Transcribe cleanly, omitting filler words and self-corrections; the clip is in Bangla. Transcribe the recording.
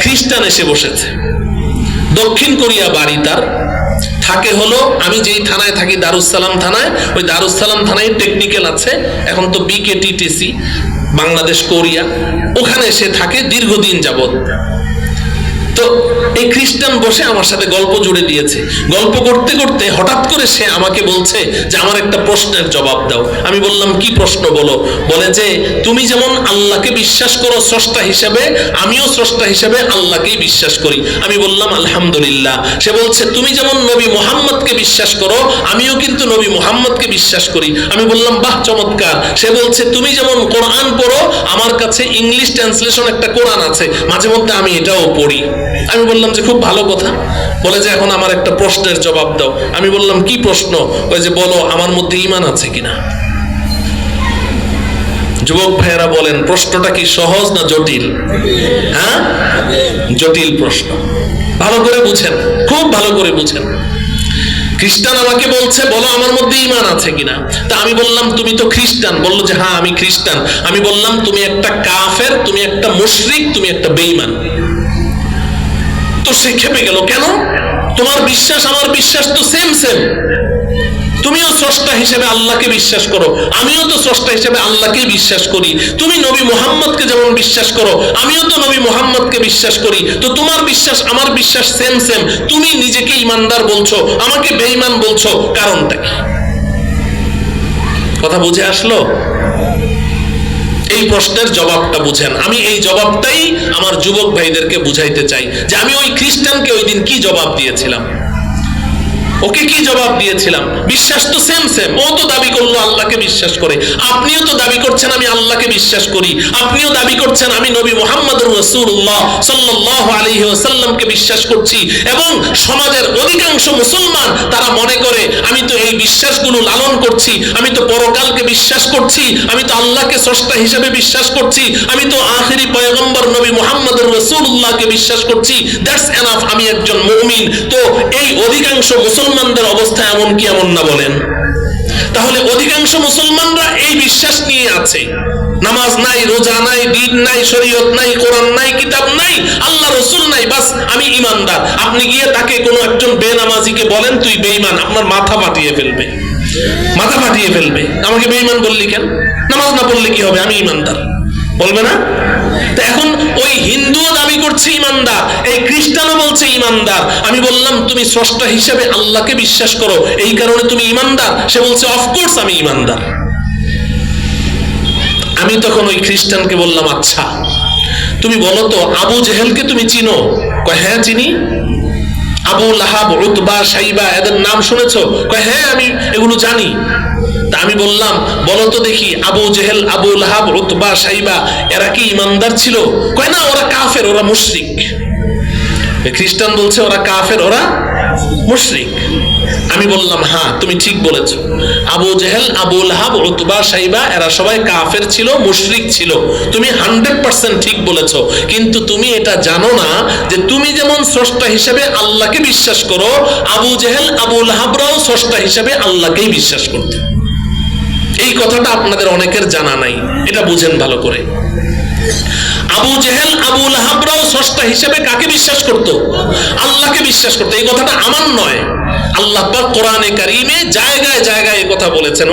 খ্রিস্টান এসে বসেছে। দক্ষিণ কোরিয়া বাড়ি তার, থাকে হলো আমি যেই থানায় থাকি দারুসালাম থানায়, ওই দারুসালাম থানায় টেকনিক্যাল আছে, এখন তো বিকেটিটিসি বাংলাদেশ কোরিয়া, ওখানে সে থাকে দীর্ঘদিন যাবত। তো এই খ্রিস্টান বসে আমার সাথে গল্প জুড়ে দিয়েছে। গল্প করতে করতে হঠাৎ করে সে আমাকে বলছে যে আমার একটা প্রশ্নের জবাব দাও। আমি বললাম কি প্রশ্ন বলো? বলে যে তুমি যেমন আল্লাহকে বিশ্বাস করো স্রষ্টা হিসেবে, আমিও স্রষ্টা হিসেবে আল্লাহকেই বিশ্বাস করি। আমি বললাম আলহামদুলিল্লাহ। সে বলছে তুমি যেমন নবী মুহাম্মদকে বিশ্বাস করো, আমিও কিন্তু নবী মুহাম্মদকে বিশ্বাস করি। আমি বললাম বাহ চমৎকার। সে বলছে তুমি যেমন কোরআন পড়ো, আমার কাছে ইংলিশ ট্রান্সলেশন একটা কোরআন আছে, মাঝে মধ্যে আমি এটাও পড়ি। আমি বললাম যে খুব ভালো কথা। বলে যে এখন আমার একটা প্রশ্নের জবাব দাও। আমি বললাম কি প্রশ্ন? ওই যে বলো আমার মধ্যে ঈমান আছে কিনা। যুবক ভাইয়েরা বলেন প্রশ্নটা কি সহজ না জটিল? হ্যাঁ, জটিল প্রশ্ন। ভালো করে বুঝেন, খুব ভালো করে বুঝেন। খ্রিস্টান আমাকে বলছে বলো আমার মধ্যে ঈমান আছে কিনা। তা আমি বললাম তুমি তো খ্রিস্টান। বললো যে হ্যাঁ আমি খ্রিস্টান। আমি বললাম তুমি একটা কাফের, তুমি একটা মুশরিক, তুমি একটা বেঈমান। তো সে খেপে গেল, কেন? তোমার বিশ্বাস আমার বিশ্বাস তো সেম সেম। তুমিও স্রষ্টা হিসেবে আল্লাহকে বিশ্বাস করো, আমিও তো স্রষ্টা হিসেবে আল্লাহকে বিশ্বাস করি। তুমি নবী মুহাম্মদকে যেমন বিশ্বাস করো, আমিও তো নবী মুহাম্মদকে বিশ্বাস করি। তো তোমার বিশ্বাস আমার বিশ্বাস সেম সেম। তুমি নিজেকে ইমানদার বলছো, আমাকে বেঈমান বলছো, কারণটা কি? কথা বুঝে আসলো? এই প্রশ্নের জবাবটা বুঝেন। আমি এই জবাবটাই আমার যুবক ভাইদেরকে বুঝাইতে চাই যে আমি ওই খ্রিস্টানকে ওই দিন কি জবাব দিয়েছিলাম, ওকে কি জবাব দিয়েছিলাম। বিশ্বাস তো সেম সেম। ও তো দাবি করলো আল্লাহকে বিশ্বাস করে, আপনিও তো দাবি করছেন আমি আল্লাহকে বিশ্বাস করি, আপনিও দাবি করছেন আমি নবী মুহাম্মদুর রাসূলুল্লাহ সাল্লাল্লাহু আলাইহি ওয়াসাল্লামকে বিশ্বাস করছি। এবং সমাজের অধিকাংশ মুসলমান তারা মনে করে আমি তো এই বিশ্বাসগুলো লালন করছি, আমি তো পরকালকে বিশ্বাস করছি, আমি তো আল্লাহকে স্রষ্টা হিসেবে বিশ্বাস করছি, আমি তো আখিরি পয়গম্বর নবী মুহাম্মদুর রাসূলুল্লাহকে বিশ্বাস করছি, দ্যাটস এনাফ, আমি একজন মুমিন। তো এই অধিকাংশ মুসলমানদের অবস্থা এমন কি এমন না বলেন? তাহলে অধিকাংশ মুসলমানরা এই বিশ্বাস নিয়ে আছে। নামাজ নাই, রোজা নাই, দিন নাই, শরীয়ত নাই, কোরআন নাই, কিতাব নাই, আল্লাহ রাসূল নাই, বাস আমি ঈমানদার। আপনি গিয়ে তাকে কোনো একজন বেনামাজিকে বলেন তুই বেঈমান, আপনার মাথা ফাটিয়ে ফেলবে, মাথা ফাটিয়ে ফেলবে। আমাকে বেঈমান বললি কেন? নামাজ না পড়লে কি হবে? আমি ঈমানদার বলবে না? তো এখন ওই হিন্দুও দাবি করছে ঈমানদার, এই খ্রিস্টানও বলছে ঈমানদার। আমি বললাম তুমি স্রষ্টা হিসেবে আল্লাহকে বিশ্বাস করো, এই কারণে তুমি ঈমানদার। সে বলছে অফকোর্স আমি ঈমানদার। আমি তখন ওই খ্রিস্টানকে বললাম আচ্ছা তুমি বলো তো আবু জেহেলকে তুমি চিনো? কয় হ্যাঁ চিনি। আবু লাহাব, উতবা, শাইবা এদের নাম শুনেছো? কয় হ্যাঁ আমি এগুলো জানি। তা আমি বললাম বলো তো দেখি আবু জেহেল, আবু লাহাব, উতবা, শাইবা এরা কি ঈমানদার ছিল? কয় না ওরা কাফের, ওরা মুশরিক। খ্রিস্টান বলছে ওরা কাফের, ওরা মুশরিক। আমি বললাম হ্যাঁ তুমি ঠিক বলেছো, আবু জেহেল, আবু লাহাব, উতবা, শাইবা এরা সবাই কাফের ছিল, মুশরিক ছিল। তুমি 100% ঠিক বলেছো। কিন্তু তুমি এটা জানো না যে তুমি যেমন স্রষ্টা হিসেবে আল্লাহকে বিশ্বাস করো, আবু জেহেল, আবু লাহাবরাও স্রষ্টা হিসেবে আল্লাহকেই বিশ্বাস করত। এই কথাটা আপনাদের অনেকের জানা নাই, এটা বুঝেন ভালো করে। আবু জেহেল, আবু লাহাবরাও স্রষ্টা হিসেবে কাকে বিশ্বাস করত? আল্লাহকে বিশ্বাস করত। এই কথাটা আমার নয়, আল্লাহ পাক কোরআনে কারীমে জায়গায় জায়গায় এই কথা বলেছেন।